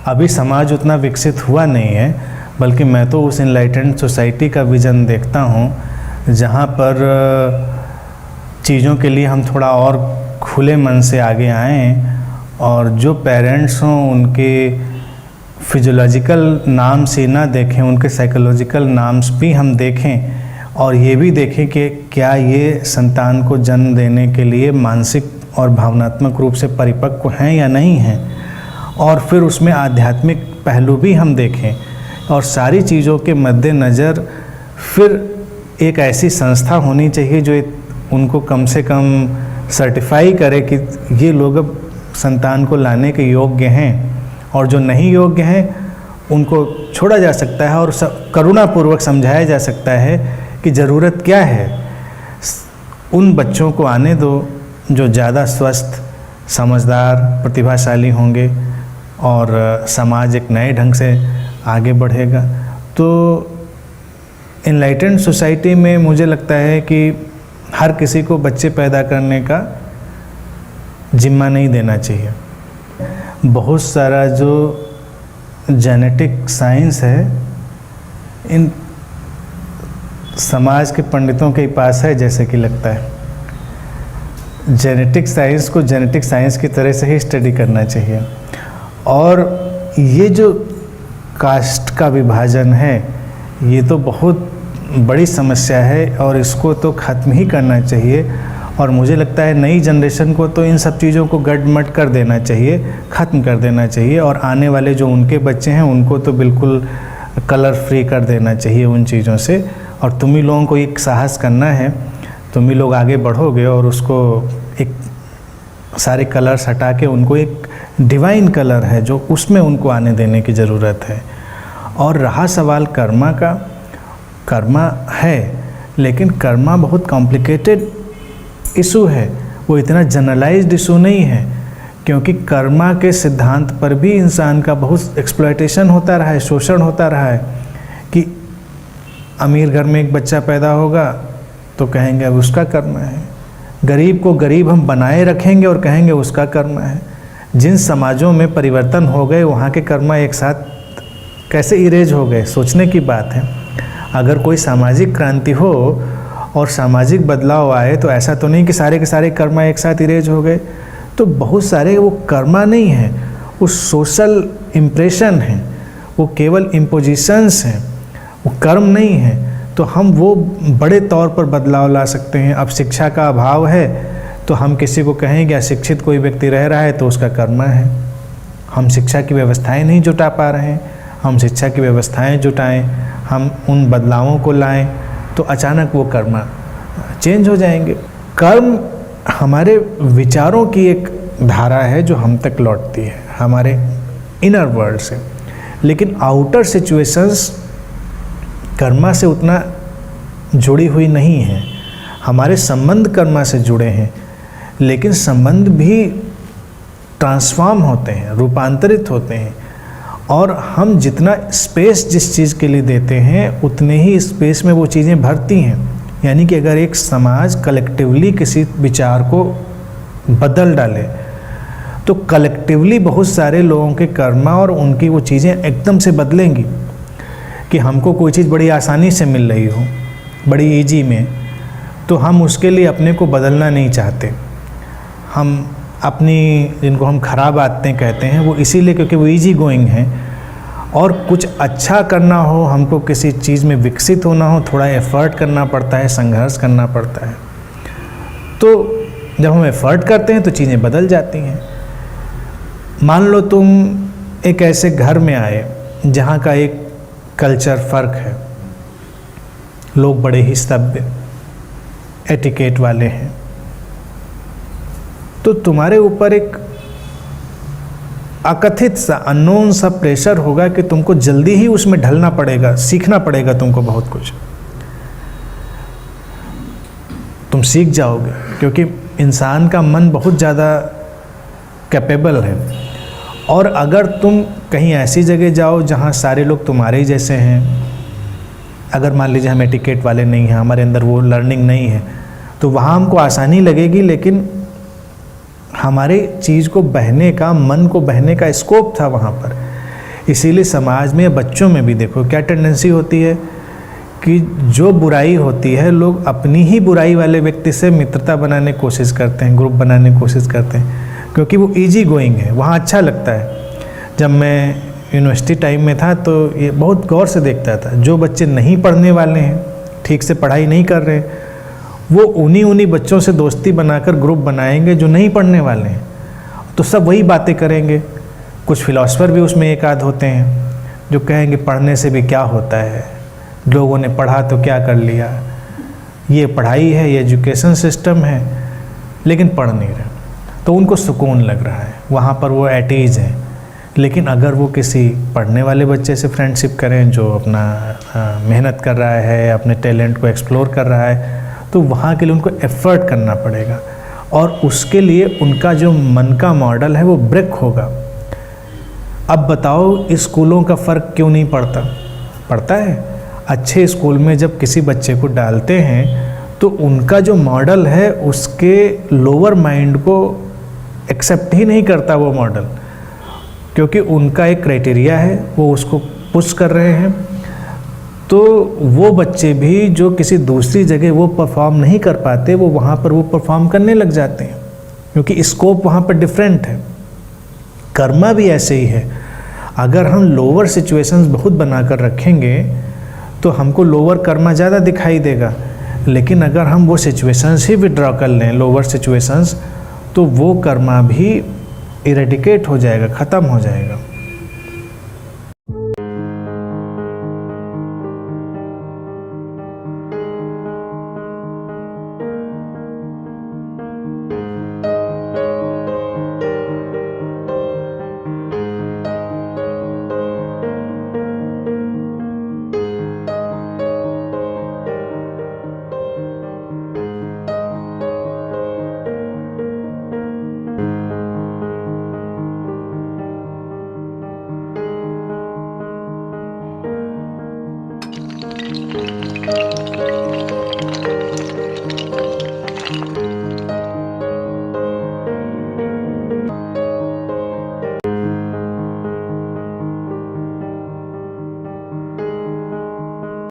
अभी समाज उतना विकसित हुआ नहीं है, बल्कि मैं तो उस इनलाइटेंड सोसाइटी का विज़न देखता हूँ जहाँ पर चीज़ों के लिए हम थोड़ा और खुले मन से आगे आएँ, और जो पेरेंट्स हों उनके फिजियोलॉजिकल नाम से ना देखें, उनके साइकोलॉजिकल नाम्स भी हम देखें, और ये भी देखें कि क्या ये संतान को जन्म देने के लिए मानसिक और भावनात्मक रूप से परिपक्व हैं या नहीं हैं, और फिर उसमें आध्यात्मिक पहलू भी हम देखें, और सारी चीज़ों के मद्देनज़र फिर एक ऐसी संस्था होनी चाहिए जो उनको कम से कम सर्टिफाई करे कि ये लोग अब संतान को लाने के योग्य हैं, और जो नहीं योग्य हैं उनको छोड़ा जा सकता है और करुणापूर्वक समझाया जा सकता है कि ज़रूरत क्या है। उन बच्चों को आने दो जो ज़्यादा स्वस्थ, समझदार, प्रतिभाशाली होंगे, और समाज एक नए ढंग से आगे बढ़ेगा। तो इनलाइटेंड सोसाइटी में मुझे लगता है कि हर किसी को बच्चे पैदा करने का जिम्मा नहीं देना चाहिए। बहुत सारा जो जेनेटिक साइंस है इन समाज के पंडितों के पास है, जैसे कि लगता है। जेनेटिक साइंस को जेनेटिक साइंस की तरह से ही स्टडी करना चाहिए, और ये जो कास्ट का विभाजन है ये तो बहुत बड़ी समस्या है, और इसको तो ख़त्म ही करना चाहिए। और मुझे लगता है नई जनरेशन को तो इन सब चीज़ों को गड़मट कर देना चाहिए, ख़त्म कर देना चाहिए, और आने वाले जो उनके बच्चे हैं उनको तो बिल्कुल कलर फ्री कर देना चाहिए उन चीज़ों से। और तुम ही लोगों को एक साहस करना है, तुम ही लोग आगे बढ़ोगे और उसको एक सारे कलर्स हटा के उनको एक डिवाइन कलर है जो उसमें उनको आने देने की ज़रूरत है। और रहा सवाल कर्मा का, कर्मा है, लेकिन कर्मा बहुत कॉम्प्लिकेटेड इशू है, वो इतना जनरलाइज्ड इशू नहीं है, क्योंकि कर्मा के सिद्धांत पर भी इंसान का बहुत एक्सप्लॉयटेशन होता रहा है, शोषण होता रहा है। कि अमीर घर में एक बच्चा पैदा होगा तो कहेंगे अब उसका कर्म है, गरीब को गरीब हम बनाए रखेंगे और कहेंगे उसका कर्म है। जिन समाजों में परिवर्तन हो गए वहाँ के कर्म एक साथ कैसे इरेज हो गए, सोचने की बात है। अगर कोई सामाजिक क्रांति हो और सामाजिक बदलाव आए तो ऐसा तो नहीं कि सारे के सारे कर्मा एक साथ इरेज हो गए। तो बहुत सारे वो कर्मा नहीं हैं, वो सोशल इम्प्रेशन हैं, वो केवल इम्पोजिशंस हैं, वो कर्म नहीं है। तो हम वो बड़े तौर पर बदलाव ला सकते हैं। अब शिक्षा का अभाव है तो हम किसी को कहेंगे अशिक्षित कोई व्यक्ति रह रहा है तो उसका कर्मा है। हम शिक्षा की व्यवस्थाएं नहीं जुटा पा रहे हैं, हम शिक्षा की व्यवस्थाएं जुटाएं, हम उन बदलावों को लाएं तो अचानक वो कर्मा चेंज हो जाएंगे। कर्म हमारे विचारों की एक धारा है जो हम तक लौटती है हमारे इनर वर्ल्ड से, लेकिन आउटर सिचुएशंस कर्मा से उतना जुड़ी हुई नहीं है। हमारे संबंध कर्मा से जुड़े हैं, लेकिन संबंध भी ट्रांसफॉर्म होते हैं, रूपांतरित होते हैं, और हम जितना स्पेस जिस चीज़ के लिए देते हैं उतने ही स्पेस में वो चीज़ें भरती हैं। यानी कि अगर एक समाज कलेक्टिवली किसी विचार को बदल डाले तो कलेक्टिवली बहुत सारे लोगों के कर्मा और उनकी वो चीज़ें एकदम से बदलेंगी। कि हमको कोई चीज़ बड़ी आसानी से मिल रही हो, बड़ी इजी में, तो हम उसके लिए अपने को बदलना नहीं चाहते। हम अपनी जिनको हम खराब आदतें कहते हैं वो इसीलिए क्योंकि वो इजी गोइंग हैं, और कुछ अच्छा करना हो, हमको किसी चीज़ में विकसित होना हो, थोड़ा एफ़र्ट करना पड़ता है, संघर्ष करना पड़ता है। तो जब हम एफ़र्ट करते हैं तो चीज़ें बदल जाती हैं। मान लो तुम एक ऐसे घर में आए जहाँ का एक कल्चर फ़र्क है, लोग बड़े ही सभ्य एटिकेट वाले हैं, तो तुम्हारे ऊपर एक अकथित सा अननोन सा प्रेशर होगा कि तुमको जल्दी ही उसमें ढलना पड़ेगा, सीखना पड़ेगा तुमको बहुत कुछ। तुम सीख जाओगे क्योंकि इंसान का मन बहुत ज़्यादा कैपेबल है। और अगर तुम कहीं ऐसी जगह जाओ जहाँ सारे लोग तुम्हारे ही जैसे हैं, अगर मान लीजिए हम एटिकेट वाले नहीं हैं, हमारे अंदर वो लर्निंग नहीं है, तो वहाँ हमको आसानी लगेगी, लेकिन हमारे चीज़ को बहने का, मन को बहने का स्कोप था वहाँ पर। इसीलिए समाज में, बच्चों में भी देखो क्या टेंडेंसी होती है कि जो बुराई होती है लोग अपनी ही बुराई वाले व्यक्ति से मित्रता बनाने की कोशिश करते हैं, ग्रुप बनाने की कोशिश करते हैं, क्योंकि वो इजी गोइंग है, वहाँ अच्छा लगता है। जब मैं यूनिवर्सिटी टाइम में था तो ये बहुत गौर से देखता था, जो बच्चे नहीं पढ़ने वाले हैं, ठीक से पढ़ाई नहीं कर रहे, वो उन्हीं बच्चों से दोस्ती बनाकर ग्रुप बनाएंगे जो नहीं पढ़ने वाले हैं, तो सब वही बातें करेंगे। कुछ फिलोसफर भी उसमें एक आध होते हैं जो कहेंगे पढ़ने से भी क्या होता है, लोगों ने पढ़ा तो क्या कर लिया, ये पढ़ाई है, ये एजुकेशन सिस्टम है, लेकिन पढ़ नहीं रहे, तो उनको सुकून लग रहा है, वहाँ पर वो एट ईज है। लेकिन अगर वो किसी पढ़ने वाले बच्चे से फ्रेंडशिप करें जो अपना मेहनत कर रहा है, अपने टैलेंट को एक्सप्लोर कर रहा है, तो वहाँ के लिए उनको एफर्ट करना पड़ेगा और उसके लिए उनका जो मन का मॉडल है वो ब्रेक होगा। अब बताओ स्कूलों का फ़र्क क्यों नहीं पड़ता? पड़ता है। अच्छे स्कूल में जब किसी बच्चे को डालते हैं तो उनका जो मॉडल है उसके लोअर माइंड को एक्सेप्ट ही नहीं करता वो मॉडल, क्योंकि उनका एक क्राइटेरिया है, वो उसको पुश कर रहे हैं। तो वो बच्चे भी जो किसी दूसरी जगह वो परफॉर्म नहीं कर पाते, वो वहाँ पर वो परफॉर्म करने लग जाते हैं, क्योंकि स्कोप वहाँ पर डिफरेंट है। कर्मा भी ऐसे ही है। अगर हम लोअर सिचुएशंस बहुत बनाकर रखेंगे तो हमको लोअर कर्मा ज़्यादा दिखाई देगा, लेकिन अगर हम वो सिचुएशंस ही विड्रॉ कर लें, लोअर सिचुएशंस, तो वो कर्मा भी इरेडिकेट हो जाएगा, ख़त्म हो जाएगा।